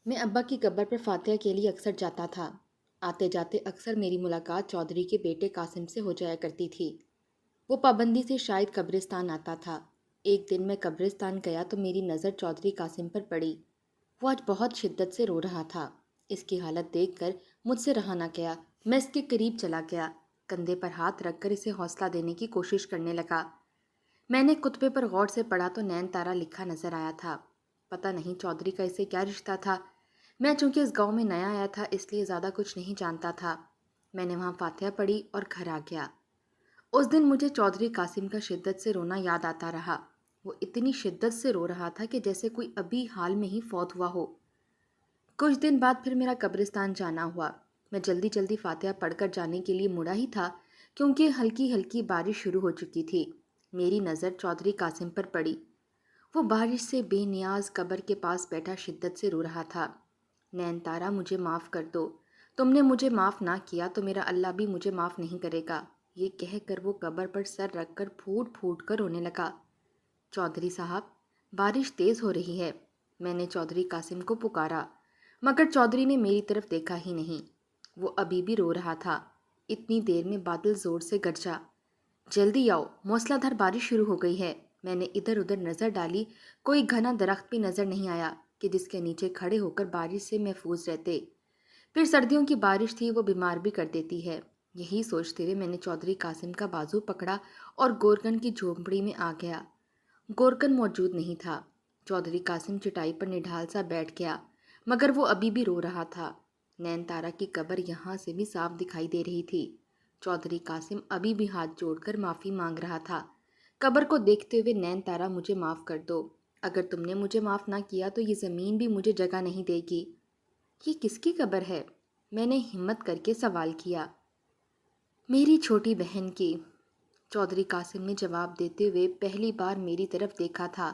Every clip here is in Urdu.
میں ابا کی قبر پر فاتحہ کے لیے اکثر جاتا تھا۔ آتے جاتے اکثر میری ملاقات چودھری کے بیٹے قاسم سے ہو جایا کرتی تھی۔ وہ پابندی سے شاید قبرستان آتا تھا۔ ایک دن میں قبرستان گیا تو میری نظر چودھری قاسم پر پڑی۔ وہ آج بہت شدت سے رو رہا تھا۔ اس کی حالت دیکھ کر مجھ سے رہا نہ گیا۔ میں اس کے قریب چلا گیا، کندھے پر ہاتھ رکھ کر اسے حوصلہ دینے کی کوشش کرنے لگا۔ میں نے کتبے پر غور سے پڑھا تو نین تارا لکھا نظر آیا تھا۔ پتہ نہیں چودھری کا اسے کیا رشتہ تھا۔ میں چونکہ اس گاؤں میں نیا آیا تھا اس لیے زیادہ کچھ نہیں جانتا تھا۔ میں نے وہاں فاتحہ پڑھی اور گھر آ گیا۔ اس دن مجھے چودھری قاسم کا شدت سے رونا یاد آتا رہا۔ وہ اتنی شدت سے رو رہا تھا کہ جیسے کوئی ابھی حال میں ہی فوت ہوا ہو۔ کچھ دن بعد پھر میرا قبرستان جانا ہوا۔ میں جلدی جلدی فاتحہ پڑھ کر جانے کے لیے مڑا ہی تھا کیونکہ ہلکی ہلکی بارش شروع ہو چکی تھی۔ میری نظر چودھری قاسم پر پڑی۔ وہ بارش سے بے نیاز قبر کے پاس بیٹھا شدت سے رو رہا تھا۔ نین تارا مجھے معاف کر دو، تم نے مجھے معاف نہ کیا تو میرا اللہ بھی مجھے معاف نہیں کرے گا، یہ کہہ کر وہ قبر پر سر رکھ کر پھوٹ پھوٹ کر رونے لگا۔ چودھری صاحب، بارش تیز ہو رہی ہے۔ میں نے چودھری قاسم کو پکارا مگر چودھری نے میری طرف دیکھا ہی نہیں۔ وہ ابھی بھی رو رہا تھا۔ اتنی دیر میں بادل زور سے گرجا۔ جلدی آؤ، موسلا دھار بارش شروع ہو گئی ہے۔ میں نے ادھر ادھر نظر ڈالی، کوئی گھنا درخت بھی نظر نہیں آیا کہ جس کے نیچے کھڑے ہو کر بارش سے محفوظ رہتے۔ پھر سردیوں کی بارش تھی، وہ بیمار بھی کر دیتی ہے۔ یہی سوچتے ہوئے میں نے چودھری قاسم کا بازو پکڑا اور گورکن کی جھونپڑی میں آ گیا۔ گورکن موجود نہیں تھا۔ چودھری قاسم چٹائی پر نڈھال سا بیٹھ گیا مگر وہ ابھی بھی رو رہا تھا۔ نین تارا کی قبر یہاں سے بھی صاف دکھائی دے رہی تھی۔ چودھری قاسم ابھی بھی ہاتھ جوڑ کر معافی مانگ رہا تھا۔ قبر کو دیکھتے ہوئے، نین تارا مجھے معاف کر دو، اگر تم نے مجھے معاف نہ کیا تو یہ زمین بھی مجھے جگہ نہیں دے گی۔ یہ کس کی قبر ہے؟ میں نے ہمت کر کے سوال کیا۔ میری چھوٹی بہن کی، چودھری قاسم نے جواب دیتے ہوئے پہلی بار میری طرف دیکھا تھا۔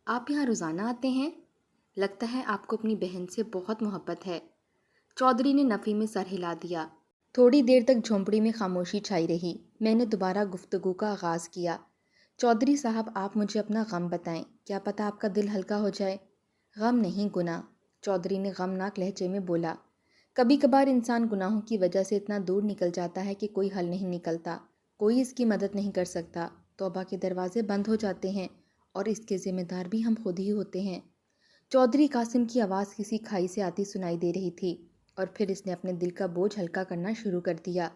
آپ یہاں روزانہ آتے ہیں؟ لگتا ہے آپ کو اپنی بہن سے بہت محبت ہے۔ چودھری نے نفی میں سر ہلا دیا۔ تھوڑی دیر تک جھونپڑی میں خاموشی چھائی رہی۔ میں نے دوبارہ گفتگو کا آغاز کیا۔ چودھری صاحب، آپ مجھے اپنا غم بتائیں، کیا پتہ آپ کا دل ہلکا ہو جائے۔ غم نہیں، گناہ، چودھری نے غمناک لہجے میں بولا۔ کبھی کبھار انسان گناہوں کی وجہ سے اتنا دور نکل جاتا ہے کہ کوئی حل نہیں نکلتا، کوئی اس کی مدد نہیں کر سکتا، توبہ کے دروازے بند ہو جاتے ہیں اور اس کے ذمہ دار بھی ہم خود ہی ہوتے ہیں۔ چودھری قاسم کی آواز کسی کھائی سے آتی سنائی دے رہی تھی اور پھر اس نے اپنے دل کا بوجھ ہلکا کرنا شروع کر دیا۔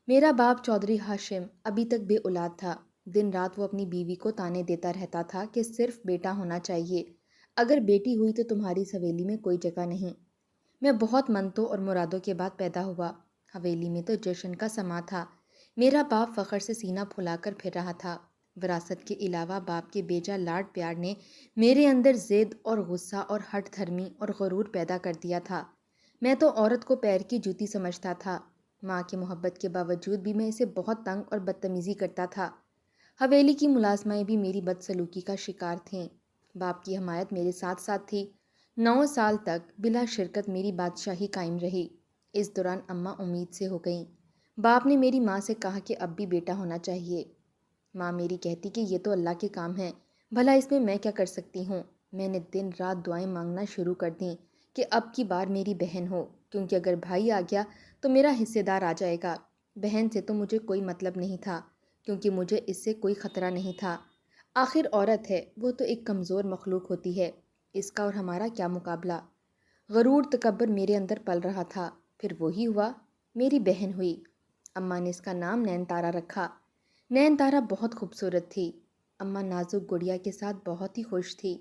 میرا باپ چودھری ہاشم ابھی تک بے اولاد تھا۔ دن رات وہ اپنی بیوی کو طعنے دیتا رہتا تھا کہ صرف بیٹا ہونا چاہیے، اگر بیٹی ہوئی تو تمہاری اس حویلی میں کوئی جگہ نہیں۔ میں بہت منتوں اور مرادوں کے بعد پیدا ہوا۔ حویلی میں تو جشن کا سما تھا۔ میرا باپ فخر سے سینہ پھلا کر پھر رہا تھا۔ وراثت کے علاوہ باپ کے بیجا لاڈ پیار نے میرے اندر ضد اور غصہ اور ہٹ دھرمی اور غرور پیدا کر دیا تھا۔ میں تو عورت کو پیر کی جوتی سمجھتا تھا۔ ماں کی محبت کے باوجود بھی میں اسے بہت تنگ اور بدتمیزی کرتا تھا۔ حویلی کی ملازمائیں بھی میری بدسلوکی کا شکار تھیں۔ باپ کی حمایت میرے ساتھ ساتھ تھی۔ 9 سال تک بلا شرکت میری بادشاہی قائم رہی۔ اس دوران اماں امید سے ہو گئیں۔ باپ نے میری ماں سے کہا کہ اب بھی بیٹا ہونا چاہیے۔ ماں میری کہتی کہ یہ تو اللہ کے کام ہیں، بھلا اس میں کیا کر سکتی ہوں۔ میں نے دن رات دعائیں مانگنا شروع کر دیں کہ اب کی بار میری بہن ہو، کیونکہ اگر بھائی آ گیا تو میرا حصے دار آ جائے گا۔ بہن سے تو مجھے کوئی مطلب نہیں تھا کیونکہ مجھے اس سے کوئی خطرہ نہیں تھا۔ آخر عورت ہے، وہ تو ایک کمزور مخلوق ہوتی ہے، اس کا اور ہمارا کیا مقابلہ۔ غرور تکبر میرے اندر پل رہا تھا، پھر وہی ہوا، میری بہن ہوئی۔ اماں نے اس کا نام نین تارا رکھا۔ نین تارا بہت خوبصورت تھی۔ اماں نازک گڑیا کے ساتھ بہت ہی خوش تھی۔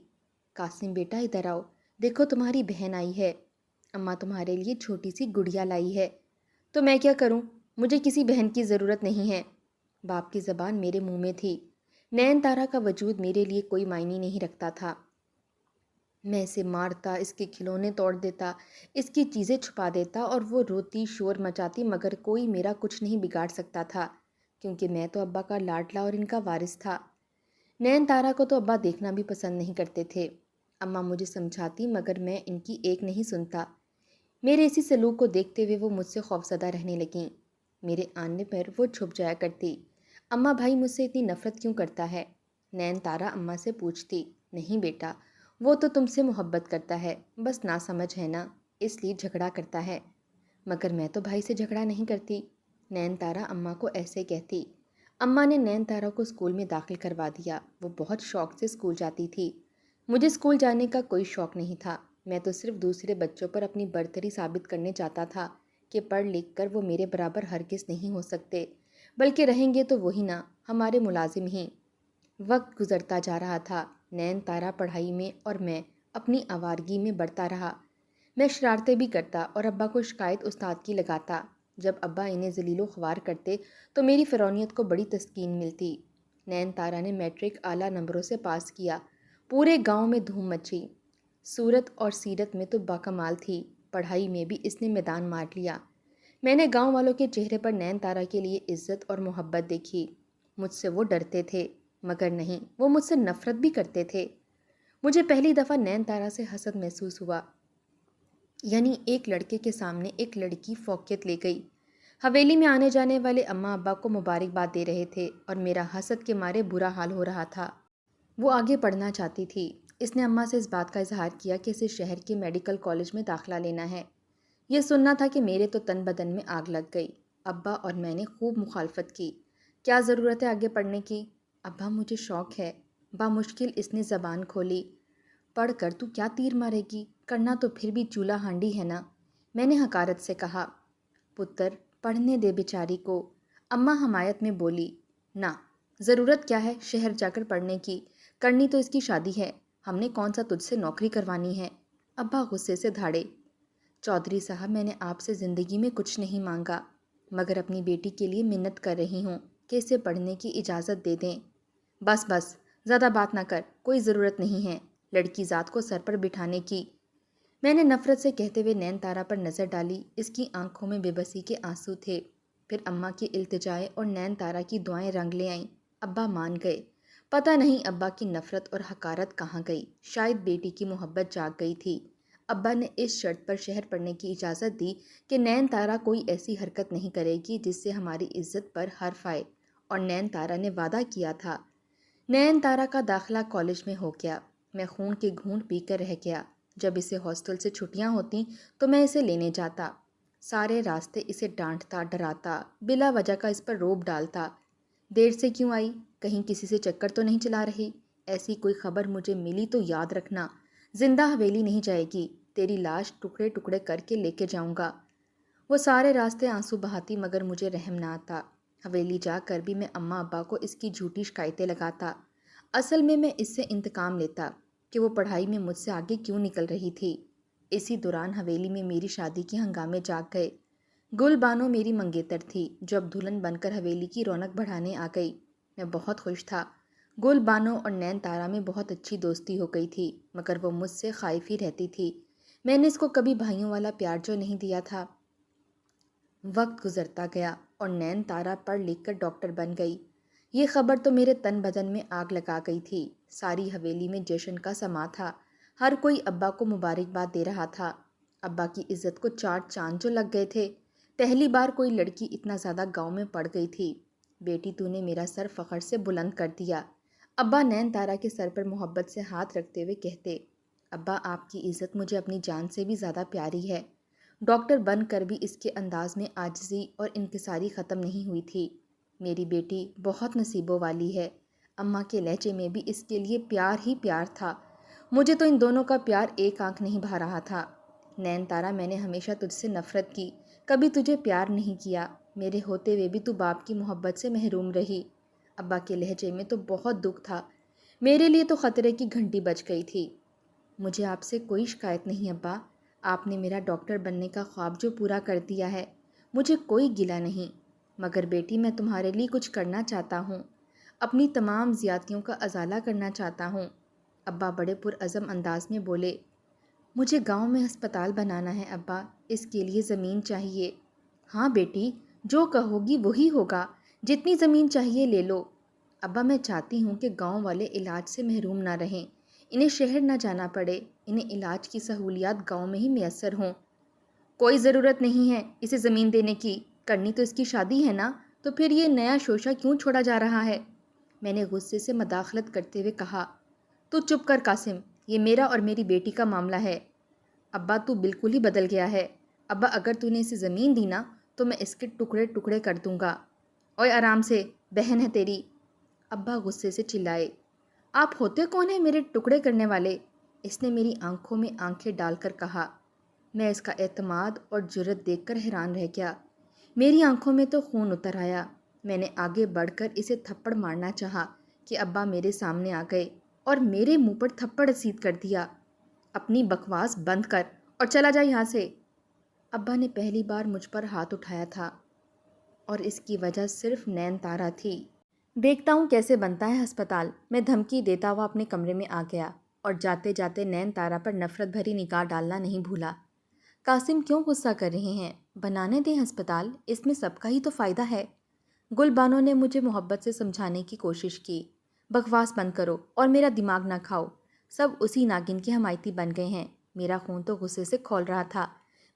قاسم بیٹا ادھر آؤ، دیکھو تمہاری بہن آئی ہے۔ اماں تمہارے لیے چھوٹی سی گڑیا لائی ہے۔ تو میں کیا کروں، مجھے کسی بہن کی ضرورت نہیں ہے۔ باپ کی زبان میرے منہ میں تھی۔ نین تارا کا وجود میرے لیے کوئی معنی نہیں رکھتا تھا۔ میں اسے مارتا، اس کے کھلونے توڑ دیتا، اس کی چیزیں چھپا دیتا اور وہ روتی شور مچاتی مگر کوئی میرا کچھ نہیں بگاڑ سکتا تھا کیونکہ میں تو ابا کا لاڈلا اور ان کا وارث تھا۔ نین تارا کو تو ابا دیکھنا بھی پسند نہیں کرتے تھے۔ اماں مجھے سمجھاتی مگر میں ان کی ایک نہیں سنتا۔ میرے اسی سلوک کو دیکھتے ہوئے وہ مجھ سے خوفزدہ رہنے لگیں۔ میرے آنے پر وہ چھپ جایا کرتی۔ اماں بھائی مجھ سے اتنی نفرت کیوں کرتا ہے؟ نین تارا اماں سے پوچھتی۔ نہیں بیٹا، وہ تو تم سے محبت کرتا ہے، بس ناسمجھ ہے نا، اس لیے جھگڑا کرتا ہے۔ مگر میں تو بھائی سے جھگڑا نہیں کرتی، نین تارا اماں کو ایسے کہتی۔ اماں نے نین تارا کو اسکول میں داخل کروا دیا۔ وہ بہت شوق سے اسکول جاتی تھی۔ مجھے اسکول جانے کا کوئی شوق نہیں تھا۔ میں تو صرف دوسرے بچوں پر اپنی برتری ثابت کرنے چاہتا تھا کہ پڑھ لکھ کر وہ میرے برابر ہرگز نہیں ہو سکتے، بلکہ رہیں گے تو وہی نا، ہمارے ملازم ہی۔ وقت گزرتا جا رہا تھا۔ نین تارا پڑھائی میں اور میں اپنی آوارگی میں بڑھتا رہا۔ میں شرارتیں بھی کرتا اور ابا کو شکایت استاد کی لگاتا۔ جب ابا انہیں ذلیل و خوار کرتے تو میری فرونیت کو بڑی تسکین ملتی۔ نین تارا نے میٹرک اعلیٰ نمبروں سے پاس کیا۔ پورے گاؤں میں دھوم مچی۔ صورت اور سیرت میں تو باکمال تھی، پڑھائی میں بھی اس نے میدان مار لیا۔ میں نے گاؤں والوں کے چہرے پر نین تارا کے لیے عزت اور محبت دیکھی۔ مجھ سے وہ ڈرتے تھے، مگر نہیں، وہ مجھ سے نفرت بھی کرتے تھے۔ مجھے پہلی دفعہ نین تارا سے حسد محسوس ہوا، یعنی ایک لڑکے کے سامنے ایک لڑکی فوقیت لے گئی۔ حویلی میں آنے جانے والے اماں ابا کو مبارکباد دے رہے تھے اور میرا حسد کے مارے برا حال ہو رہا تھا۔ وہ آگے پڑھنا چاہتی تھی۔ اس نے اماں سے اس بات کا اظہار کیا کہ اسے شہر کے میڈیکل کالج میں داخلہ لینا ہے۔ یہ سننا تھا کہ میرے تو تن بدن میں آگ لگ گئی۔ ابا اور میں نے خوب مخالفت کی۔ کیا ضرورت ہے آگے پڑھنے کی؟ ابا مجھے شوق ہے۔ بامشکل اس نے زبان کھولی۔ پڑھ کر تو کیا تیر مارے گی؟ کرنا تو پھر بھی چولہا ہانڈی ہے نا، میں نے حقارت سے کہا۔ پتر پڑھنے دے بیچاری کو، اماں حمایت میں بولی۔ نہ، ضرورت کیا ہے شہر جا کر پڑھنے کی، کرنی تو اس کی شادی ہے، ہم نے کون سا تجھ سے نوکری کروانی ہے؟ ابا غصے سے دھاڑے۔ چودھری صاحب، میں نے آپ سے زندگی میں کچھ نہیں مانگا، مگر اپنی بیٹی کے لیے منت کر رہی ہوں کہ اسے پڑھنے کی اجازت دے دیں۔ بس بس، زیادہ بات نہ کر، کوئی ضرورت نہیں ہے لڑکی ذات کو سر پر بٹھانے کی، میں نے نفرت سے کہتے ہوئے نین تارا پر نظر ڈالی۔ اس کی آنکھوں میں بے بسی کے آنسو تھے۔ پھر اماں کی التجائیں اور نین تارا کی دعائیں رنگ لے آئیں۔ ابا مان گئے۔ پتہ نہیں ابا کی نفرت اور حقارت کہاں گئی، شاید بیٹی کی محبت جاگ گئی تھی۔ ابا نے اس شرط پر شہر پڑھنے کی اجازت دی کہ نین تارا کوئی ایسی حرکت نہیں کرے گی جس سے ہماری عزت پر حرف آئے، اور نین تارا نے وعدہ کیا تھا۔ نین تارا کا داخلہ کالج میں ہو گیا۔ میں خون کے گھونٹ پی کر رہ گیا۔ جب اسے ہاسٹل سے چھٹیاں ہوتیں تو میں اسے لینے جاتا۔ سارے راستے اسے ڈانٹتا، ڈراتا، بلا وجہ کا اس پر روب ڈالتا۔ دیر سے کیوں آئی؟ کہیں کسی سے چکر تو نہیں چلا رہی؟ ایسی کوئی خبر مجھے ملی تو یاد رکھنا، زندہ حویلی نہیں جائے گی، تیری لاش ٹکڑے ٹکڑے کر کے لے کے جاؤں گا۔ وہ سارے راستے آنسو بہاتی، مگر مجھے رحم نہ آتا۔ حویلی جا کر بھی میں اماں ابا کو اس کی جھوٹی شکایتیں لگاتا۔ اصل میں اس سے انتقام لیتا کہ وہ پڑھائی میں مجھ سے آگے کیوں نکل رہی تھی۔ اسی دوران حویلی میں میری شادی کے ہنگامے جاگ گئے۔ گل بانو میری منگیتر تھی جو اب دلہن بن کر حویلی کی رونق بڑھانے آ گئی۔ میں بہت خوش تھا۔ گل بانو اور نین تارا میں بہت اچھی دوستی ہو گئی تھی، مگر وہ مجھ سے خائف ہی رہتی تھی۔ میں نے اس کو کبھی بھائیوں والا پیار جو نہیں دیا تھا۔ وقت گزرتا گیا اور نین تارا پڑھ لکھ کر ڈاکٹر بن گئی۔ یہ خبر تو میرے تن بدن میں آگ لگا گئی تھی۔ ساری حویلی میں جشن کا سما تھا۔ ہر کوئی ابا کو مبارکباد دے رہا تھا۔ ابا کی عزت کو 4 چاند جو لگ گئے تھے۔ پہلی بار کوئی لڑکی اتنا زیادہ گاؤں میں پڑ گئی تھی۔ بیٹی تو نے میرا سر فخر سے بلند کر دیا، ابا نین تارا کے سر پر محبت سے ہاتھ رکھتے ہوئے کہتے۔ ابا، آپ کی عزت مجھے اپنی جان سے بھی زیادہ پیاری ہے۔ ڈاکٹر بن کر بھی اس کے انداز میں عاجزی اور انکساری ختم نہیں ہوئی تھی۔ میری بیٹی بہت نصیبوں والی ہے۔ اماں کے لہجے میں بھی اس کے لیے پیار ہی پیار تھا۔ مجھے تو ان دونوں کا پیار ایک آنکھ نہیں بھا رہا تھا۔ نین تارا، میں نے ہمیشہ تجھ سے نفرت کی، کبھی تجھے پیار نہیں کیا۔ میرے ہوتے ہوئے بھی تو باپ کی محبت سے محروم رہی۔ ابا کے لہجے میں تو بہت دکھ تھا۔ میرے لیے تو خطرے کی گھنٹی بج گئی تھی۔ مجھے آپ سے کوئی شکایت نہیں ابا، آپ نے میرا ڈاکٹر بننے کا خواب جو پورا کر دیا ہے، مجھے کوئی گلہ نہیں۔ مگر بیٹی، میں تمہارے لیے کچھ کرنا چاہتا ہوں، اپنی تمام زیادتیوں کا ازالہ کرنا چاہتا ہوں۔ ابا بڑے پرعزم انداز میں بولے۔ مجھے گاؤں میں ہسپتال بنانا ہے ابا، اس کے لیے زمین چاہیے۔ ہاں بیٹی، جو کہو گی وہی ہوگا، جتنی زمین چاہیے لے لو۔ ابا، میں چاہتی ہوں کہ گاؤں والے علاج سے محروم نہ رہیں، انہیں شہر نہ جانا پڑے، انہیں علاج کی سہولیات گاؤں میں ہی میسر ہوں۔ کوئی ضرورت نہیں ہے اسے زمین دینے کی، کرنی تو اس کی شادی ہے نا، تو پھر یہ نیا شوشہ کیوں چھوڑا جا رہا ہے؟ میں نے غصے سے مداخلت کرتے ہوئے کہا۔ تو چپ کر قاسم، یہ میرا اور میری بیٹی کا معاملہ ہے۔ ابا تو بالکل ہی بدل گیا ہے۔ ابا اگر تو نے اسے زمین دی نا تو میں اس کے ٹکڑے ٹکڑے کر دوں گا۔ اوئے آرام سے، بہن ہے تیری۔ ابا غصے سے چلائے۔ آپ ہوتے کون ہیں میرے ٹکڑے کرنے والے؟ اس نے میری آنکھوں میں آنکھیں ڈال کر کہا۔ میں اس کا اعتماد اور جرأت دیکھ کر حیران رہ گیا۔ میری آنکھوں میں تو خون اتر آیا۔ میں نے آگے بڑھ کر اسے تھپڑ مارنا چاہا کہ ابا میرے سامنے آ گئے اور میرے منہ پر تھپڑ رسید کر دیا۔ اپنی بکواس بند کر اور چلا جا یہاں سے۔ ابا نے پہلی بار مجھ پر ہاتھ اٹھایا تھا اور اس کی وجہ صرف نین تارا تھی۔ دیکھتا ہوں کیسے بنتا ہے ہسپتال، میں دھمکی دیتا ہوا اپنے کمرے میں آ گیا اور جاتے جاتے نین تارا پر نفرت بھری نگاہ ڈالنا نہیں بھولا۔ قاسم کیوں غصہ کر رہے ہیں؟ بنانے دیں ہسپتال، اس میں سب کا ہی تو فائدہ ہے۔ گل بانو نے مجھے محبت سے سمجھانے کی کوشش کی۔ بکواس بند کرو اور میرا دماغ نہ کھاؤ۔ سب اسی ناگن کے حمایتی بن گئے ہیں۔ میرا خون تو غصے سے کھول رہا تھا۔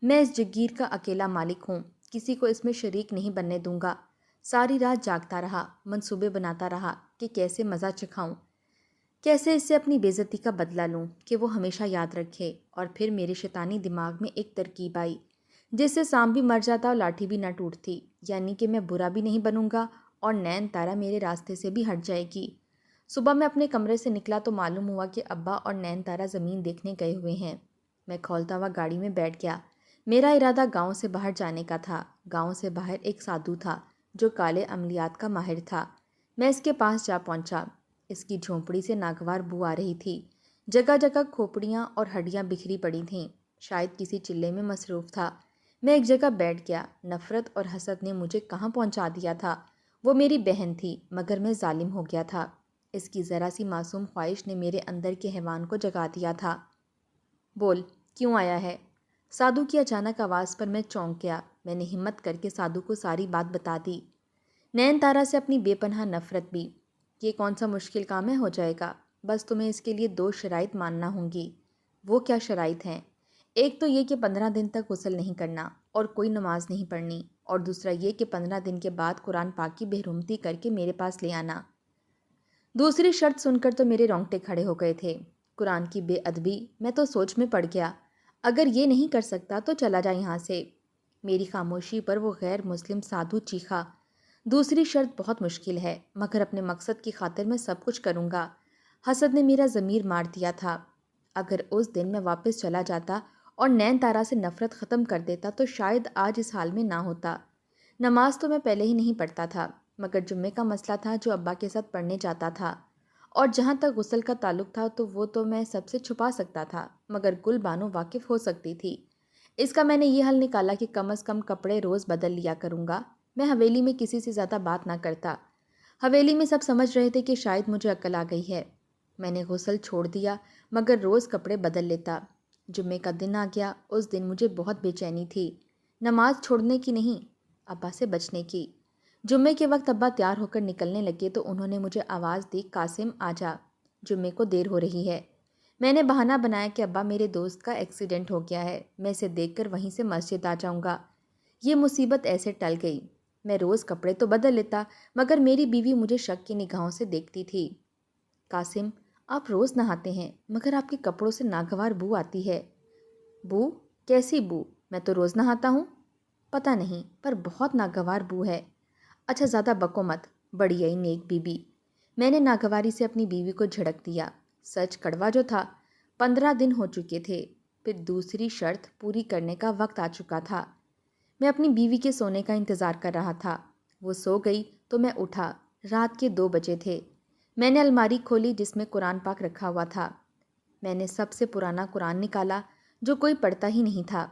میں اس جگیر کا اکیلا مالک ہوں، کسی کو اس میں شریک نہیں بننے دوں گا۔ ساری رات جاگتا رہا، منصوبے بناتا رہا کہ کیسے مزہ چکھاؤں، کیسے اس سے اپنی بے عزتی کا بدلہ لوں کہ وہ ہمیشہ یاد رکھے۔ اور پھر میرے شیطانی دماغ میں ایک ترکیب آئی جس سے سانپ بھی مر جاتا اور لاٹھی بھی نہ ٹوٹتی، یعنی کہ میں برا بھی نہیں بنوں گا اور نین تارا میرے راستے سے بھی ہٹ جائے گی۔ صبح میں اپنے کمرے سے نکلا تو معلوم ہوا کہ ابا اور نین تارا زمین دیکھنے گئے ہوئے ہیں۔ میں کھولتا ہوا گاڑی میں بیٹھ گیا۔ میرا ارادہ گاؤں سے باہر جانے کا تھا۔ گاؤں سے باہر ایک سادھو تھا جو کالے عملیات کا ماہر تھا۔ میں اس کے پاس جا پہنچا۔ اس کی جھونپڑی سے ناگوار بو آ رہی تھی۔ جگہ جگہ کھوپڑیاں اور ہڈیاں بکھری پڑی تھیں۔ شاید کسی چلے میں مصروف تھا۔ میں ایک جگہ بیٹھ گیا۔ نفرت اور حسد نے مجھے کہاں پہنچا دیا تھا۔ وہ میری بہن تھی مگر میں ظالم ہو گیا تھا۔ اس کی ذرا سی معصوم خواہش نے میرے اندر کے حیوان کو جگا دیا تھا۔ بول، کیوں آیا ہے؟ سادھو کی اچانک آواز پر میں چونک گیا۔ میں نے ہمت کر کے سادھو کو ساری بات بتا دی۔ نین تارا سے اپنی بے پناہ نفرت بھی۔ یہ کون سا مشکل کام ہے، ہو جائے گا، بس تمہیں اس کے لیے 2 شرائط ماننا ہوں گی۔ وہ کیا شرائط ہیں؟ ایک تو یہ کہ 15 دن تک غسل نہیں کرنا اور کوئی نماز نہیں پڑھنی، اور دوسرا یہ کہ 15 دن کے بعد قرآن پاک کی بحرمتی کر کے میرے پاس لے آنا۔ دوسری شرط سن کر تو میرے رونگٹے کھڑے ہو گئے تھے۔ قرآن کی بے ادبی، میں تو سوچ میں پڑ گیا۔ اگر یہ نہیں کر سکتا تو چلا جا یہاں سے۔ میری خاموشی پر وہ غیر مسلم سادھو چیخا۔ دوسری شرط بہت مشکل ہے مگر اپنے مقصد کی خاطر میں سب کچھ کروں گا۔ حسد نے میرا ضمیر مار دیا تھا۔ اگر اس دن میں واپس چلا جاتا اور نین تارا سے نفرت ختم کر دیتا تو شاید آج اس حال میں نہ ہوتا۔ نماز تو میں پہلے ہی نہیں پڑھتا تھا مگر جمعے کا مسئلہ تھا جو ابا کے ساتھ پڑھنے جاتا تھا، اور جہاں تک غسل کا تعلق تھا تو وہ تو میں سب سے چھپا سکتا تھا مگر گل بانو واقف ہو سکتی تھی۔ اس کا میں نے یہ حل نکالا کہ کم از کم کپڑے روز بدل لیا کروں گا۔ میں حویلی میں کسی سے زیادہ بات نہ کرتا۔ حویلی میں سب سمجھ رہے تھے کہ شاید مجھے عقل آ گئی ہے۔ میں نے غسل چھوڑ دیا مگر روز کپڑے بدل لیتا۔ جمعے کا دن آ گیا۔ اس دن مجھے بہت بے چینی تھی، نماز چھوڑنے کی نہیں، ابا سے بچنے کی۔ جمعے کے وقت ابا تیار ہو کر نکلنے لگے تو انہوں نے مجھے آواز دی، قاسم آ جا، جمعے کو دیر ہو رہی ہے۔ میں نے بہانہ بنایا کہ ابا میرے دوست کا ایکسیڈنٹ ہو گیا ہے، میں اسے دیکھ کر وہیں سے مسجد آ جاؤں گا۔ یہ مصیبت ایسے ٹل گئی۔ میں روز کپڑے تو بدل لیتا مگر میری بیوی مجھے شک کی نگاہوں سے دیکھتی تھی۔ قاسم، آپ روز نہاتے ہیں مگر آپ کے کپڑوں سے ناگوار بو آتی ہے۔ بو؟ کیسی بو؟ میں تو روز نہاتا ہوں۔ پتہ نہیں پر بہت ناگوار بو ہے۔ اچھا زیادہ بکو مت، بڑی آئی نیک بی بی۔ میں نے ناگواری سے اپنی بیوی کو جھڑک دیا۔ سچ کڑوا جو تھا، 15 دن ہو چکے تھے، پھر دوسری شرط پوری کرنے کا وقت آ چکا تھا۔ میں اپنی بیوی کے سونے کا انتظار کر رہا تھا۔ وہ سو گئی تو میں اٹھا۔ رات کے 2 بجے تھے۔ میں نے الماری کھولی جس میں قرآن پاک رکھا ہوا تھا۔ میں نے سب سے پرانا قرآن نکالا جو کوئی پڑھتا ہی نہیں تھا۔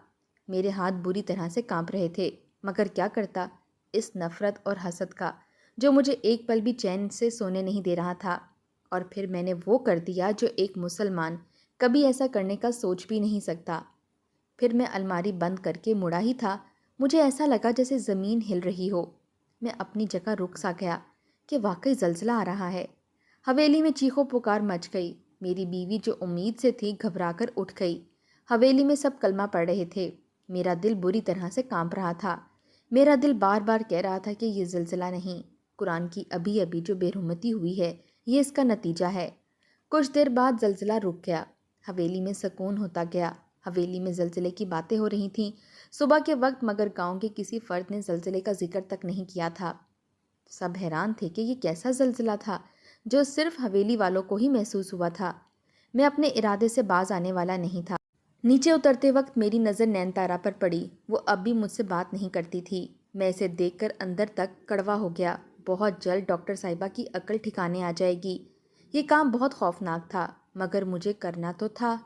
میرے ہاتھ بری طرح سے کانپ رہے تھے مگر کیا کرتا اس نفرت اور حسد کا جو مجھے ایک پل بھی چین سے سونے نہیں دے رہا تھا۔ اور پھر میں نے وہ کر دیا جو ایک مسلمان کبھی ایسا کرنے کا سوچ بھی نہیں سکتا۔ پھر میں الماری بند کر کے مڑا ہی تھا، مجھے ایسا لگا جیسے زمین ہل رہی ہو۔ میں اپنی جگہ رک سا گیا کہ واقعی زلزلہ آ رہا ہے۔ حویلی میں چیخو پکار مچ گئی۔ میری بیوی جو امید سے تھی گھبرا کر اٹھ گئی۔ حویلی میں سب کلمہ پڑھ رہے تھے۔ میرا دل بری طرح سے کانپ رہا تھا۔ میرا دل بار بار کہہ رہا تھا کہ یہ زلزلہ نہیں، قرآن کی ابھی جو بے رحمتی ہوئی ہے یہ اس کا نتیجہ ہے۔ کچھ دیر بعد زلزلہ رک گیا۔ حویلی میں سکون ہوتا گیا۔ حویلی میں زلزلے کی باتیں ہو رہی تھیں صبح کے وقت، مگر گاؤں کے کسی فرد نے زلزلے کا ذکر تک نہیں کیا تھا۔ سب حیران تھے کہ یہ کیسا زلزلہ تھا جو صرف حویلی والوں کو ہی محسوس ہوا تھا۔ میں اپنے ارادے سے باز آنے والا نہیں تھا۔ نیچے اترتے وقت میری نظر نین تارا پر پڑی۔ وہ اب بھی مجھ سے بات نہیں کرتی تھی۔ میں اسے دیکھ کر اندر تک کڑوا ہو گیا۔ بہت جلد ڈاکٹر صاحبہ کی عقل ٹھکانے آ جائے گی۔ یہ کام بہت خوفناک تھا، مگر مجھے کرنا تو تھا۔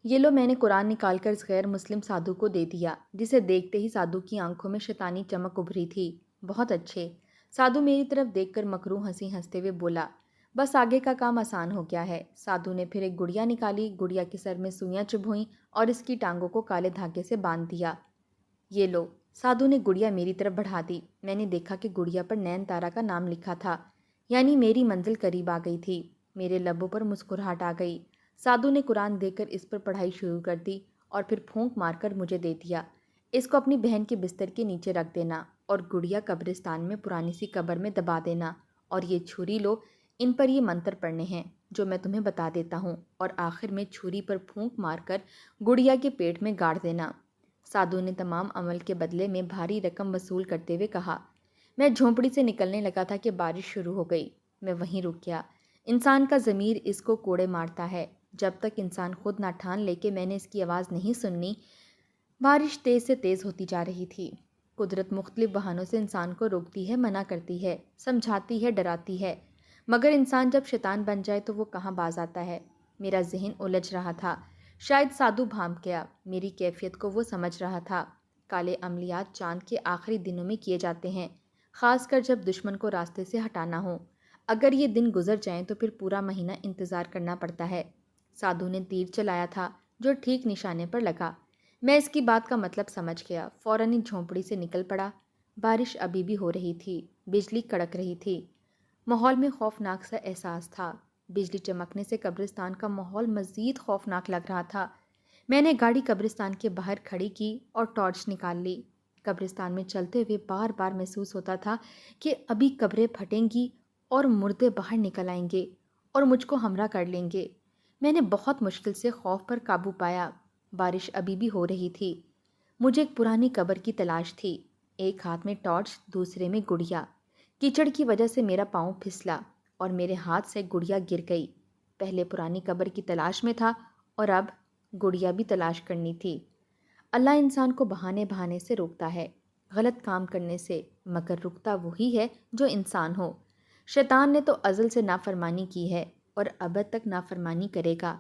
یہ لو، میں نے قرآن نکال کر اس غیر مسلم سادھو کو دے دیا، جسے دیکھتے ہی سادھو کی آنکھوں میں شیطانی چمک ابھری تھی۔ بہت اچھے۔ سادھو میری طرف دیکھ کر مکروہ ہنسی ہنستے ہوئے بولا، بس آگے کا کام آسان ہو گیا ہے۔ سادھو نے پھر ایک گڑیا نکالی، گڑیا کے سر میں سوئیاں چبھوئیں اور اس کی ٹانگوں کو کالے دھاگے سے باندھ دیا۔ یہ لو، سادھو نے گڑیا میری طرف بڑھا دی۔ میں نے دیکھا کہ گڑیا پر نین تارا کا نام لکھا تھا، یعنی میری منزل قریب آ گئی تھی۔ میرے لبوں پر مسکراہٹ آ گئی۔ سادھو نے قرآن دے کر اس پر پڑھائی شروع کر دی اور پھر پھونک مار کر مجھے دے دیا۔ اس کو اپنی بہن کے بستر کے نیچے رکھ دینا اور گڑیا قبرستان میں پرانی سی قبر میں دبا دینا، اور یہ چھری لو، ان پر یہ منتر پڑھنے ہیں جو میں تمہیں بتا دیتا ہوں، اور آخر میں چھری پر پھونک مار کر گڑیا کے پیٹ میں گاڑ دینا۔ سادھو نے تمام عمل کے بدلے میں بھاری رقم وصول کرتے ہوئے کہا۔ میں جھونپڑی سے نکلنے لگا تھا کہ بارش شروع ہو گئی۔ میں وہیں رک گیا۔ انسان کا ضمیر اس کو کوڑے مارتا ہے۔ جب تک انسان خود نہ ٹھان لے کہ میں نے اس کی آواز نہیں سننی۔ بارش تیز سے تیز ہوتی جا رہی تھی۔ قدرت مختلف بہانوں سے انسان کو روکتی ہے، منع کرتی ہے، سمجھاتی ہے، ڈراتی ہے، مگر انسان جب شیطان بن جائے تو وہ کہاں باز آتا ہے۔ میرا ذہن الجھ رہا تھا۔ شاید سادھو بھانپ گیا۔ میری کیفیت کو وہ سمجھ رہا تھا۔ کالے عملیات چاند کے آخری دنوں میں کیے جاتے ہیں، خاص کر جب دشمن کو راستے سے ہٹانا ہو۔ اگر یہ دن گزر جائیں تو پھر پورا مہینہ انتظار کرنا پڑتا ہے۔ سادھو نے تیر چلایا تھا جو ٹھیک نشانے پر لگا۔ میں اس کی بات کا مطلب سمجھ گیا۔ فوراً ہی جھونپڑی سے نکل پڑا۔ بارش ابھی بھی ہو رہی تھی، بجلی کڑک رہی تھی۔ ماحول میں خوفناک سا احساس تھا۔ بجلی چمکنے سے قبرستان کا ماحول مزید خوفناک لگ رہا تھا۔ میں نے گاڑی قبرستان کے باہر کھڑی کی اور ٹارچ نکال لی۔ قبرستان میں چلتے ہوئے بار بار محسوس ہوتا تھا کہ ابھی قبریں پھٹیں گی اور مردے باہر نکل آئیں گے اور مجھ کو ہمراہ کر لیں گے۔ میں نے بہت مشکل سے خوف پر قابو پایا۔ بارش ابھی بھی ہو رہی تھی۔ مجھے ایک پرانی قبر کی تلاش تھی۔ ایک ہاتھ میں ٹارچ، دوسرے میں گڑیا۔ کیچڑ کی وجہ سے میرا پاؤں پھسلا اور میرے ہاتھ سے گڑیا گر گئی۔ پہلے پرانی قبر کی تلاش میں تھا اور اب گڑیا بھی تلاش کرنی تھی۔ اللہ انسان کو بہانے بہانے سے روکتا ہے، غلط کام کرنے سے، مگر رکتا وہی ہے جو انسان ہو۔ شیطان نے تو ازل سے نافرمانی کی ہے اور ابد تک نافرمانی کرے گا۔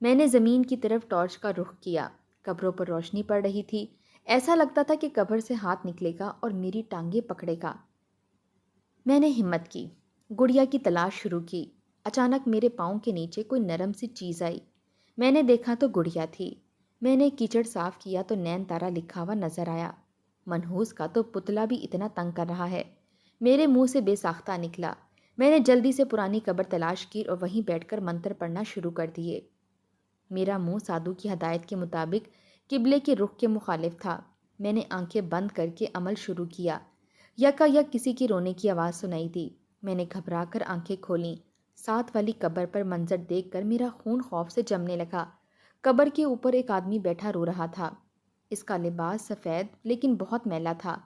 میں نے زمین کی طرف ٹارچ کا رخ کیا۔ قبروں پر روشنی پڑ رہی تھی۔ ایسا لگتا تھا کہ قبر سے ہاتھ نکلے گا اور میری ٹانگیں پکڑے گا۔ میں نے ہمت کی، گڑیا کی تلاش شروع کی۔ اچانک میرے پاؤں کے نیچے کوئی نرم سی چیز آئی۔ میں نے دیکھا تو گڑیا تھی۔ میں نے کیچڑ صاف کیا تو نین تارا لکھا ہوا نظر آیا۔ منحوس کا تو پتلا بھی اتنا تنگ کر رہا ہے۔ میرے منہ سے بے ساختہ نکلا۔ میں نے جلدی سے پرانی قبر تلاش کی اور وہیں بیٹھ کر منتر پڑھنا شروع کر دیے۔ میرا منہ سادھو کی ہدایت کے مطابق قبلے کے رخ کے مخالف تھا۔ میں نے آنکھیں بند کر کے عمل شروع کیا۔ یکا یک کسی کی رونے کی آواز سنائی دی۔ میں نے گھبرا کر آنکھیں کھولیں۔ ساتھ والی قبر پر منظر دیکھ کر میرا خون خوف سے جمنے لگا۔ قبر کے اوپر ایک آدمی بیٹھا رو رہا تھا۔ اس کا لباس سفید لیکن بہت میلا تھا۔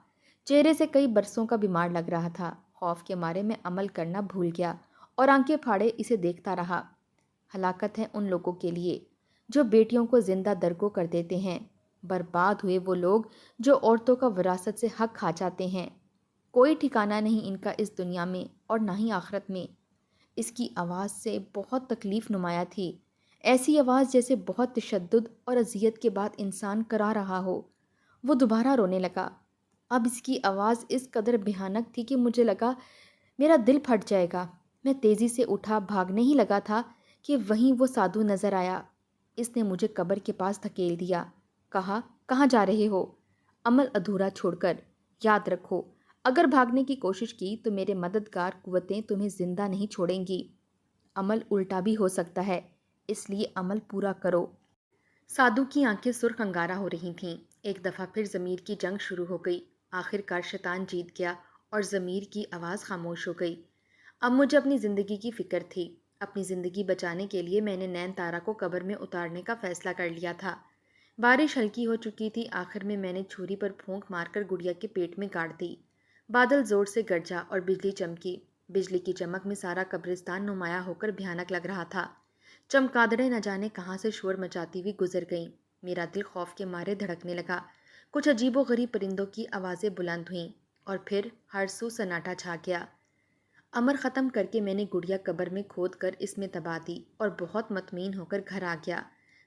چہرے سے کئی برسوں کا بیمار لگ رہا تھا۔ خوف کے مارے میں عمل کرنا بھول گیا اور آنکھیں پھاڑے اسے دیکھتا رہا۔ ہلاکت ہے ان لوگوں کے لیے جو بیٹیوں کو زندہ درگو کر دیتے ہیں۔ برباد ہوئے وہ لوگ جو عورتوں کا وراثت سے حق کھا جاتے ہیں۔ کوئی ٹھکانہ نہیں ان کا اس دنیا میں اور نہ ہی آخرت میں۔ اس کی آواز سے بہت تکلیف نمایاں تھی، ایسی آواز جیسے بہت تشدد اور اذیت کے بعد انسان کرا رہا ہو۔ وہ دوبارہ رونے لگا۔ اب اس کی آواز اس قدر بھیانک تھی کہ مجھے لگا میرا دل پھٹ جائے گا۔ میں تیزی سے اٹھا، بھاگنے ہی لگا تھا کہ وہیں وہ سادھو نظر آیا۔ اس نے مجھے قبر کے پاس دھکیل دیا۔ کہا، کہاں جا رہے ہو؟ عمل ادھورا چھوڑ کر۔ یاد رکھو، اگر بھاگنے کی کوشش کی تو میرے مددگار قوتیں تمہیں زندہ نہیں چھوڑیں گی۔ عمل الٹا بھی ہو سکتا ہے، اس لیے عمل پورا کرو۔ سادھو کی آنکھیں سرخ انگارہ ہو رہی تھیں۔ ایک دفعہ پھر ضمیر کی جنگ شروع ہو گئی۔ آخر کار شیطان جیت گیا اور ضمیر کی آواز خاموش ہو گئی۔ اب مجھے اپنی زندگی کی فکر تھی۔ اپنی زندگی بچانے کے لیے میں نے نین تارا کو قبر میں اتارنے کا فیصلہ کر لیا تھا۔ بارش ہلکی ہو چکی تھی، آخر میں نے چھری پر پھونک مار کر گڑیا کے پیٹ میں گاڑ دی۔ بادل زور سے گرجا اور بجلی چمکی۔ بجلی کی چمک میں سارا قبرستان نمایاں ہو کر بھیانک لگ رہا تھا۔ چمگادڑیں نہ جانے کہاں سے شور مچاتی ہوئی گزر گئیں۔ میرا دل خوف کے مارے دھڑکنے لگا۔ کچھ عجیب و غریب پرندوں کی آوازیں بلند ہوئیں اور پھر ہر سو سناٹا چھا گیا۔ امر ختم کر کے میں نے گڑیا قبر میں کھود کر اس میں دبا دی اور بہت مطمئن ہو کر گھر آ گیا۔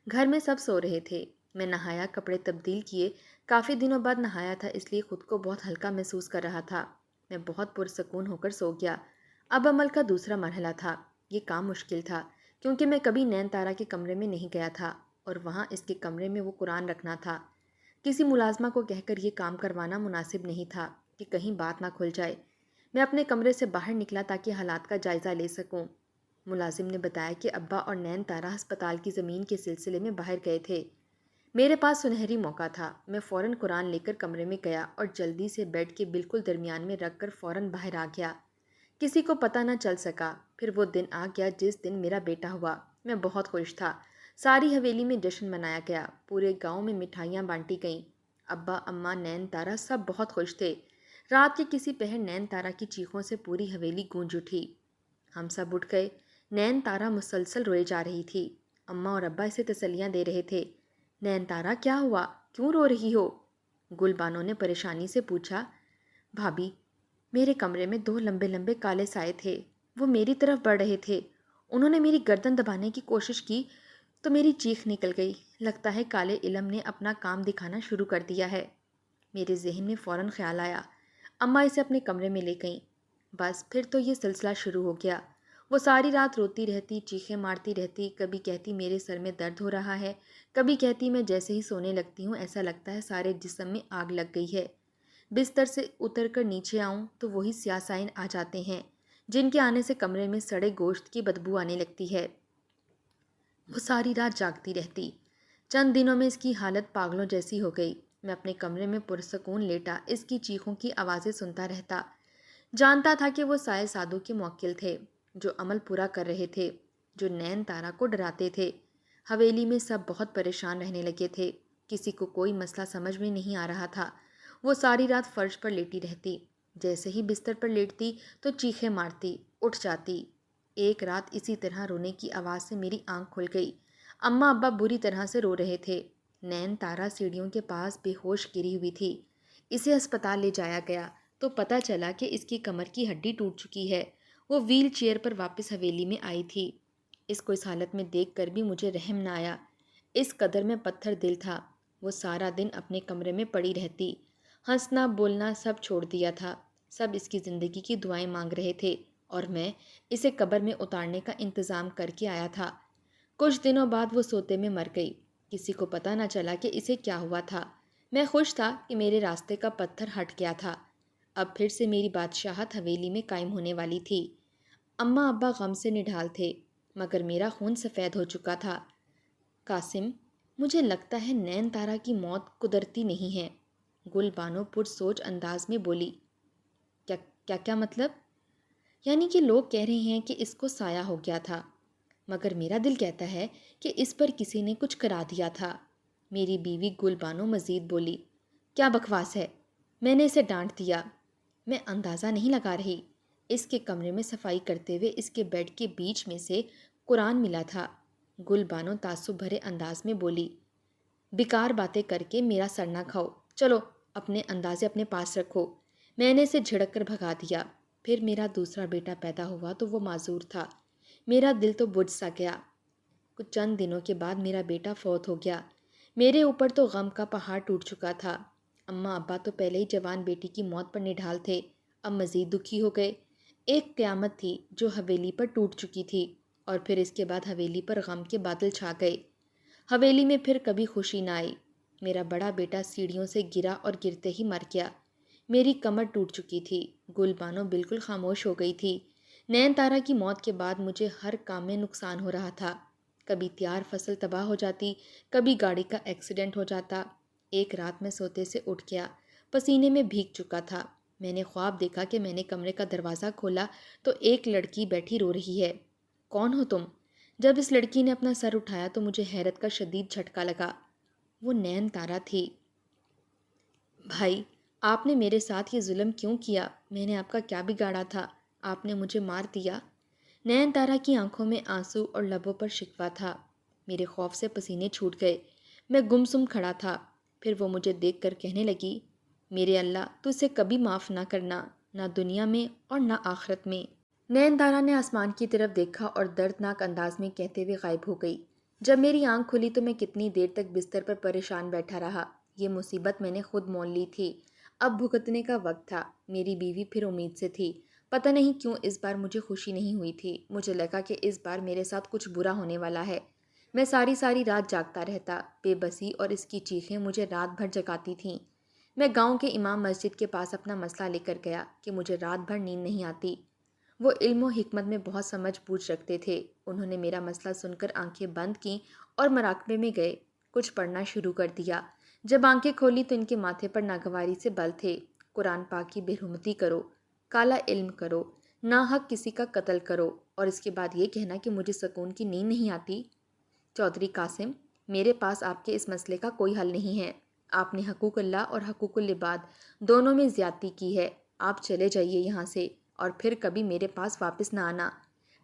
گھر میں سب سو رہے تھے۔ میں نہایا، کپڑے تبدیل کیے۔ کافی دنوں بعد نہایا تھا، اس لیے خود کو بہت ہلکا محسوس کر رہا تھا۔ میں بہت پرسکون ہو کر سو گیا۔ اب عمل کا دوسرا مرحلہ تھا۔ یہ کام مشکل تھا کیونکہ میں کبھی نین تارا کے کمرے میں نہیں گیا تھا اور وہاں اس کے کمرے میں وہ قرآن رکھنا تھا۔ کسی ملازمہ کو کہہ کر یہ کام کروانا مناسب نہیں تھا کہ کہیں بات نہ کھل جائے۔ میں اپنے کمرے سے باہر نکلا تاکہ حالات کا جائزہ لے سکوں۔ ملازم نے بتایا کہ ابا اور نین تارا ہسپتال کی زمین کے سلسلے میں باہر گئے تھے۔ میرے پاس سنہری موقع تھا۔ میں فوراً قرآن لے کر کمرے میں گیا اور جلدی سے بیڈ کے بالکل درمیان میں رکھ کر فوراً باہر آ گیا۔ کسی کو پتہ نہ چل سکا۔ پھر وہ دن آ گیا جس دن میرا بیٹا ہوا۔ میں بہت خوش تھا۔ ساری حویلی میں جشن منایا گیا۔ پورے گاؤں میں مٹھائیاں بانٹی گئیں۔ ابا، اماں، نین تارا سب بہت خوش تھے۔ رات کے کسی پہر نین تارا کی چیخوں سے پوری حویلی گونج اٹھی۔ ہم سب اٹھ گئے۔ نین تارا مسلسل روئے جا رہی تھی۔ اماں اور ابا اسے تسلیاں دے رہے تھے۔ نین تارا، کیا ہوا؟ کیوں رو رہی ہو؟ گل بانو نے پریشانی سے پوچھا۔ بھابھی، میرے کمرے میں 2 لمبے لمبے کالے سائے تھے۔ وہ میری طرف بڑھ رہے تھے۔ انہوں نے میری گردن دبانے کی کوشش کی تو میری چیخ نکل گئی۔ لگتا ہے کالے علم نے اپنا کام دکھانا شروع کر دیا ہے۔ میرے ذہن میں فوراً خیال آیا۔ اماں اسے اپنے کمرے میں لے گئیں۔ بس پھر تو یہ سلسلہ شروع ہو گیا۔ وہ ساری رات روتی رہتی، چیخیں مارتی رہتی۔ کبھی کہتی میرے سر میں درد ہو رہا ہے، کبھی کہتی میں جیسے ہی سونے لگتی ہوں ایسا لگتا ہے سارے جسم میں آگ لگ گئی ہے۔ بستر سے اتر کر نیچے آؤں تو وہی سیاہ سائن آ جاتے ہیں جن کے آنے سے کمرے میں سڑے گوشت کی بدبو آنے لگتی ہے۔ وہ ساری رات جاگتی رہتی۔ چند دنوں میں اس کی حالت پاگلوں جیسی ہو گئی۔ میں اپنے کمرے میں پرسکون لیٹا اس کی چیخوں کی آوازیں سنتا رہتا۔ جانتا تھا کہ وہ سائے سادوں کے موکل تھے جو عمل پورا کر رہے تھے، جو نین تارا کو ڈراتے تھے۔ حویلی میں سب بہت پریشان رہنے لگے تھے۔ کسی کو کوئی مسئلہ سمجھ میں نہیں آ رہا تھا۔ وہ ساری رات فرش پر لیٹی رہتی۔ جیسے ہی بستر پر لیٹتی تو چیخیں مارتی، اٹھ جاتی۔ ایک رات اسی طرح رونے کی آواز سے میری آنکھ کھل گئی۔ اماں ابا بری طرح سے رو رہے تھے۔ نین تارا سیڑھیوں کے پاس بے ہوش گری ہوئی تھی۔ اسے ہسپتال لے جایا گیا تو پتہ چلا کہ اس کی کمر کی ہڈی ٹوٹ چکی ہے۔ وہ ویل چیئر پر واپس حویلی میں آئی تھی۔ اس کو اس حالت میں دیکھ کر بھی مجھے رحم نہ آیا۔ اس قدر میں پتھر دل تھا۔ وہ سارا دن اپنے کمرے میں پڑی رہتی۔ ہنسنا بولنا سب چھوڑ دیا تھا۔ سب اس کی زندگی کی دعائیں مانگ رہے تھے اور میں اسے قبر میں اتارنے کا انتظام کر کے آیا تھا۔ کچھ دنوں بعد وہ سوتے میں مر گئی۔ کسی کو پتہ نہ چلا کہ اسے کیا ہوا تھا۔ میں خوش تھا کہ میرے راستے کا پتھر ہٹ گیا تھا۔ اب پھر سے میری بادشاہت حویلی میں قائم ہونے والی تھی۔ اماں ابا غم سے نڈھال تھے مگر میرا خون سفید ہو چکا تھا۔ قاسم، مجھے لگتا ہے نین تارا کی موت قدرتی نہیں ہے، گل بانو پرسوچ انداز میں بولی۔ کیا مطلب؟ یعنی کہ لوگ کہہ رہے ہیں کہ اس کو سایہ ہو گیا تھا، مگر میرا دل کہتا ہے کہ اس پر کسی نے کچھ کرا دیا تھا۔ میری بیوی گل بانو مزید بولی۔ کیا بکواس ہے، میں نے اسے ڈانٹ دیا۔ میں اندازہ نہیں لگا رہی۔ اس کے کمرے میں صفائی کرتے ہوئے اس کے بیڈ کے بیچ میں سے قرآن ملا تھا۔ گل بانو تعصب بھرے انداز میں بولی۔ بیکار باتیں کر کے میرا سر نہ کھاؤ، چلو اپنے اندازے اپنے پاس رکھو۔ میں نے اسے جھڑک کر بھگا دیا۔ پھر میرا دوسرا بیٹا پیدا ہوا تو وہ معذور تھا۔ میرا دل تو بجھ سا گیا۔ کچھ چند دنوں کے بعد میرا بیٹا فوت ہو گیا۔ میرے اوپر تو غم کا پہاڑ ٹوٹ چکا تھا۔ اماں ابا تو پہلے ہی جوان بیٹی کی موت پر نڈھال تھے، اب مزید دکھی ہو گئے۔ ایک قیامت تھی جو حویلی پر ٹوٹ چکی تھی اور پھر اس کے بعد حویلی پر غم کے بادل چھا گئے۔ حویلی میں پھر کبھی خوشی نہ آئی۔ میرا بڑا بیٹا سیڑھیوں سے گرا اور گرتے ہی مر گیا۔ میری کمر ٹوٹ چکی تھی۔ گل بانو بالکل خاموش ہو گئی تھی۔ نین تارا کی موت کے بعد مجھے ہر کام میں نقصان ہو رہا تھا۔ کبھی تیار فصل تباہ ہو جاتی، کبھی گاڑی کا ایکسیڈنٹ ہو جاتا۔ ایک رات میں سوتے سے اٹھ گیا، پسینے میں بھیگ چکا تھا۔ میں نے خواب دیکھا کہ میں نے کمرے کا دروازہ کھولا تو ایک لڑکی بیٹھی رو رہی ہے۔ کون ہو تم؟ جب اس لڑکی نے اپنا سر اٹھایا تو مجھے حیرت کا شدید جھٹکا لگا۔ وہ نین تارا تھی۔ بھائی، آپ نے میرے ساتھ یہ ظلم کیوں کیا؟ میں نے آپ کا کیا بگاڑا تھا؟ آپ نے مجھے مار دیا۔ نین تارا کی آنکھوں میں آنسو اور لبوں پر شکوہ تھا۔ میرے خوف سے پسینے چھوٹ گئے۔ میں گمسم کھڑا تھا۔ پھر وہ مجھے دیکھ کر کہنے لگی، میرے اللہ، تو اسے کبھی معاف نہ کرنا، نہ دنیا میں اور نہ آخرت میں۔ نین تارا نے آسمان کی طرف دیکھا اور دردناک انداز میں کہتے ہوئے غائب ہو گئی۔ جب میری آنکھ کھلی تو میں کتنی دیر تک بستر پر پریشان بیٹھا رہا۔ یہ مصیبت میں نے خود مول لی تھی۔ اب بھگتنے کا وقت تھا۔ میری بیوی پھر امید سے تھی۔ پتہ نہیں کیوں اس بار مجھے خوشی نہیں ہوئی تھی۔ مجھے لگا کہ اس بار میرے ساتھ کچھ برا ہونے والا ہے۔ میں ساری رات جاگتا رہتا۔ بے بسی اور اس کی چیخیں مجھے رات بھر جگاتی تھیں۔ میں گاؤں کے امام مسجد کے پاس اپنا مسئلہ لے کر گیا کہ مجھے رات بھر نیند نہیں آتی۔ وہ علم و حکمت میں بہت سمجھ بوجھ رکھتے تھے۔ انہوں نے میرا مسئلہ سن کر آنکھیں بند کیں اور مراقبے میں گئے۔ کچھ پڑھنا شروع کر دیا۔ جب آنکھیں کھولی تو ان کے ماتھے پر ناگواری سے بل تھے۔ قرآن پاک کی بے حرمتی کرو، کالا علم کرو، ناحق کسی کا قتل کرو، اور اس کے بعد یہ کہنا کہ مجھے سکون کی نیند نہیں آتی۔ چودھری قاسم، میرے پاس آپ کے اس مسئلے کا کوئی حل نہیں ہے۔ آپ نے حقوق اللہ اور حقوق العباد دونوں میں زیادتی کی ہے۔ آپ چلے جائیے یہاں سے اور پھر کبھی میرے پاس واپس نہ آنا۔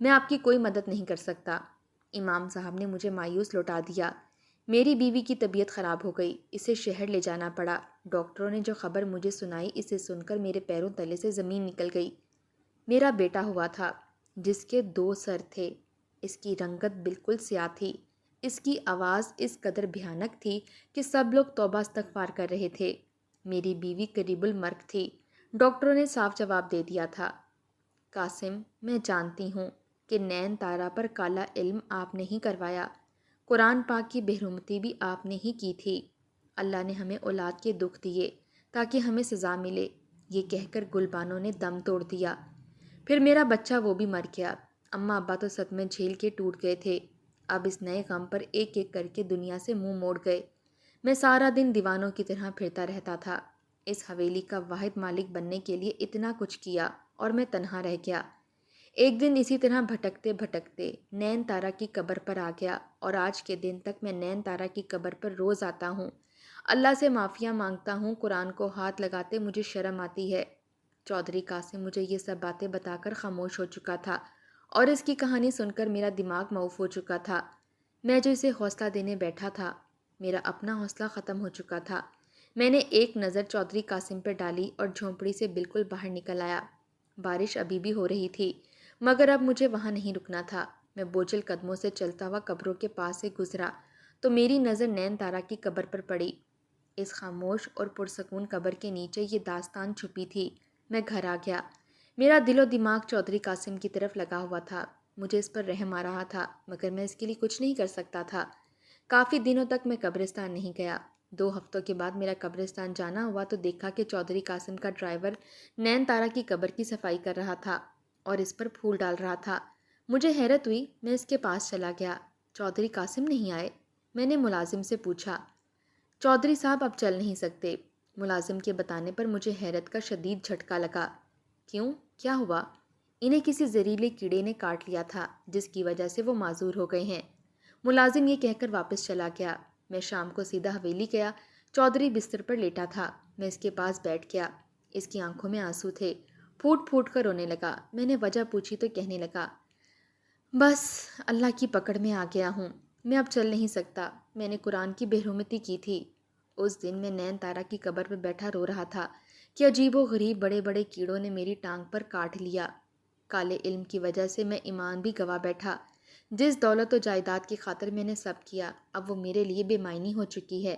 میں آپ کی کوئی مدد نہیں کر سکتا۔ امام صاحب نے مجھے مایوس لوٹا دیا۔ میری بیوی کی طبیعت خراب ہو گئی۔ اسے شہر لے جانا پڑا۔ ڈاکٹروں نے جو خبر مجھے سنائی، اسے سن کر میرے پیروں تلے سے زمین نکل گئی۔ میرا بیٹا ہوا تھا جس کے 2 سر تھے۔ اس کی رنگت بالکل سیاہ تھی۔ اس کی آواز اس قدر بھیانک تھی کہ سب لوگ توبہ استغفار کر رہے تھے۔ میری بیوی قریب المرگ تھی۔ ڈاکٹروں نے صاف جواب دے دیا تھا، قاسم، میں جانتی ہوں کہ نین تارا پر کالا علم آپ نے ہی کروایا۔ قرآن پاک کی بے حرمتی بھی آپ نے ہی کی تھی۔ اللہ نے ہمیں اولاد کے دکھ دیے تاکہ ہمیں سزا ملے۔ یہ کہہ کر گلبانو نے دم توڑ دیا۔ پھر میرا بچہ وہ بھی مر گیا۔ اماں ابا تو صدمے جھیل کے ٹوٹ گئے تھے۔ اب اس نئے غم پر ایک ایک کر کے دنیا سے منہ موڑ گئے۔ میں سارا دن دیوانوں کی طرح پھرتا رہتا تھا۔ اس حویلی کا واحد مالک بننے کے لیے اتنا کچھ کیا اور میں تنہا رہ گیا۔ ایک دن اسی طرح بھٹکتے بھٹکتے نین تارا کی قبر پر آ گیا، اور آج کے دن تک میں نین تارا کی قبر پر روز آتا ہوں۔ اللہ سے معافیاں مانگتا ہوں۔ قرآن کو ہاتھ لگاتے مجھے شرم آتی ہے۔ چودھری قاسم مجھے یہ سب باتیں بتا کر خاموش ہو چکا تھا، اور اس کی کہانی سن کر میرا دماغ معوف ہو چکا تھا۔ میں جو اسے حوصلہ دینے بیٹھا تھا، میرا اپنا حوصلہ ختم ہو چکا تھا۔ میں نے ایک نظر چودھری قاسم پر ڈالی اور جھونپڑی سے بالکل باہر نکل آیا۔ بارش ابھی بھی ہو رہی تھی، مگر اب مجھے وہاں نہیں رکنا تھا۔ میں بوجھل قدموں سے چلتا ہوا قبروں کے پاس سے گزرا تو میری نظر نین تارا کی قبر پر پڑی۔ اس خاموش اور پرسکون قبر کے نیچے یہ داستان چھپی تھی۔ میں گھر آ گیا۔ میرا دل و دماغ چودھری قاسم کی طرف لگا ہوا تھا۔ مجھے اس پر رحم آ رہا تھا، مگر میں اس کے لیے کچھ نہیں کر سکتا تھا۔ کافی دنوں تک میں قبرستان نہیں گیا۔ 2 ہفتوں کے بعد میرا قبرستان جانا ہوا تو دیکھا کہ چودھری قاسم کا ڈرائیور نین تارا کی قبر کی صفائی کر رہا تھا اور اس پر پھول ڈال رہا تھا۔ مجھے حیرت ہوئی۔ میں اس کے پاس چلا گیا۔ چودھری قاسم نہیں آئے؟ میں نے ملازم سے پوچھا۔ چودھری صاحب اب چل نہیں سکتے۔ ملازم کے بتانے پر مجھے حیرت کا شدید جھٹکا لگا۔ کیوں؟ کیا ہوا؟ انہیں کسی زہریلے کیڑے نے کاٹ لیا تھا، جس کی وجہ سے وہ معذور ہو گئے ہیں۔ ملازم یہ کہہ کر واپس چلا گیا۔ میں شام کو سیدھا حویلی گیا۔ چودھری بستر پر لیٹا تھا۔ میں اس کے پاس بیٹھ گیا۔ اس کی آنکھوں میں آنسو تھے۔ پھوٹ پھوٹ کر رونے لگا۔ میں نے وجہ پوچھی تو کہنے لگا، بس اللہ کی پکڑ میں آ گیا ہوں۔ میں اب چل نہیں سکتا۔ میں نے قرآن کی بے حرمتی کی تھی۔ اس دن میں نین تارا کی قبر پر بیٹھا رو رہا تھا کہ عجیب و غریب بڑے بڑے کیڑوں نے میری ٹانگ پر کاٹ لیا۔ کالے علم کی وجہ سے میں ایمان بھی گوا بیٹھا۔ جس دولت و جائیداد کی خاطر میں نے سب کیا، اب وہ میرے لیے بے معنی ہو چکی ہے۔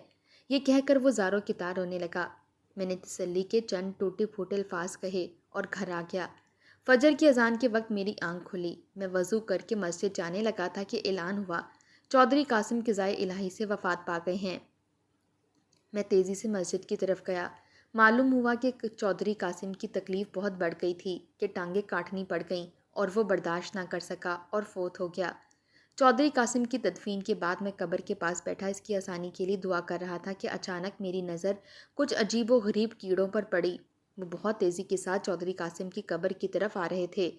یہ کہہ کر وہ زاروں کی طرح رونے لگا۔ میں نے تسلی کے چند ٹوٹے پھوٹے الفاظ کہے اور گھر آ گیا۔ فجر کی اذان کے وقت میری آنکھ کھلی۔ میں وضو کر کے مسجد جانے لگا تھا کہ اعلان ہوا، چودھری قاسم قضائے الہی سے وفات پا گئے ہیں۔ میں تیزی سے مسجد کی طرف گیا۔ معلوم ہوا کہ چودھری قاسم کی تکلیف بہت بڑھ گئی تھی کہ ٹانگیں کاٹنی پڑ گئیں اور وہ برداشت نہ کر سکا اور فوت ہو گیا۔ چودھری قاسم کی تدفین کے بعد میں قبر کے پاس بیٹھا اس کی آسانی کے لیے دعا کر رہا تھا کہ اچانک میری نظر کچھ عجیب و غریب کیڑوں پر پڑی۔ وہ بہت تیزی کے ساتھ چودھری قاسم کی قبر کی طرف آ رہے تھے۔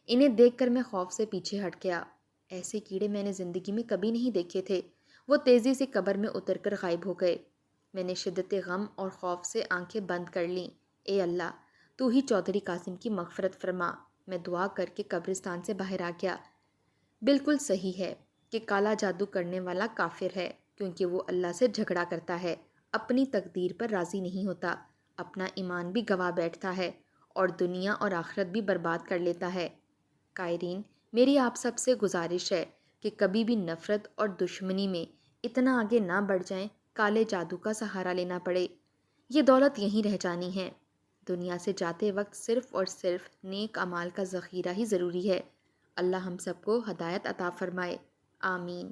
انہیں دیکھ کر میں خوف سے پیچھے ہٹ گیا۔ ایسے کیڑے میں نے زندگی میں کبھی نہیں دیکھے تھے۔ وہ تیزی سے قبر میں اتر کر غائب ہو گئے۔ میں نے شدت غم اور خوف سے آنکھیں بند کر لیں۔ اے اللہ، تو ہی چودھری قاسم کی مغفرت فرما۔ میں دعا کر کے قبرستان سے باہر آ گیا۔ بالکل صحیح ہے کہ کالا جادو کرنے والا کافر ہے، کیونکہ وہ اللہ سے جھگڑا کرتا ہے، اپنی تقدیر پر راضی نہیں ہوتا، اپنا ایمان بھی گوا بیٹھتا ہے اور دنیا اور آخرت بھی برباد کر لیتا ہے۔ قائرین، میری آپ سب سے گزارش ہے کہ کبھی بھی نفرت اور دشمنی میں اتنا آگے نہ بڑھ جائیں کالے جادو کا سہارا لینا پڑے۔ یہ دولت یہیں رہ جانی ہے۔ دنیا سے جاتے وقت صرف اور صرف نیک اعمال کا ذخیرہ ہی ضروری ہے۔ اللہ ہم سب کو ہدایت عطا فرمائے، آمین۔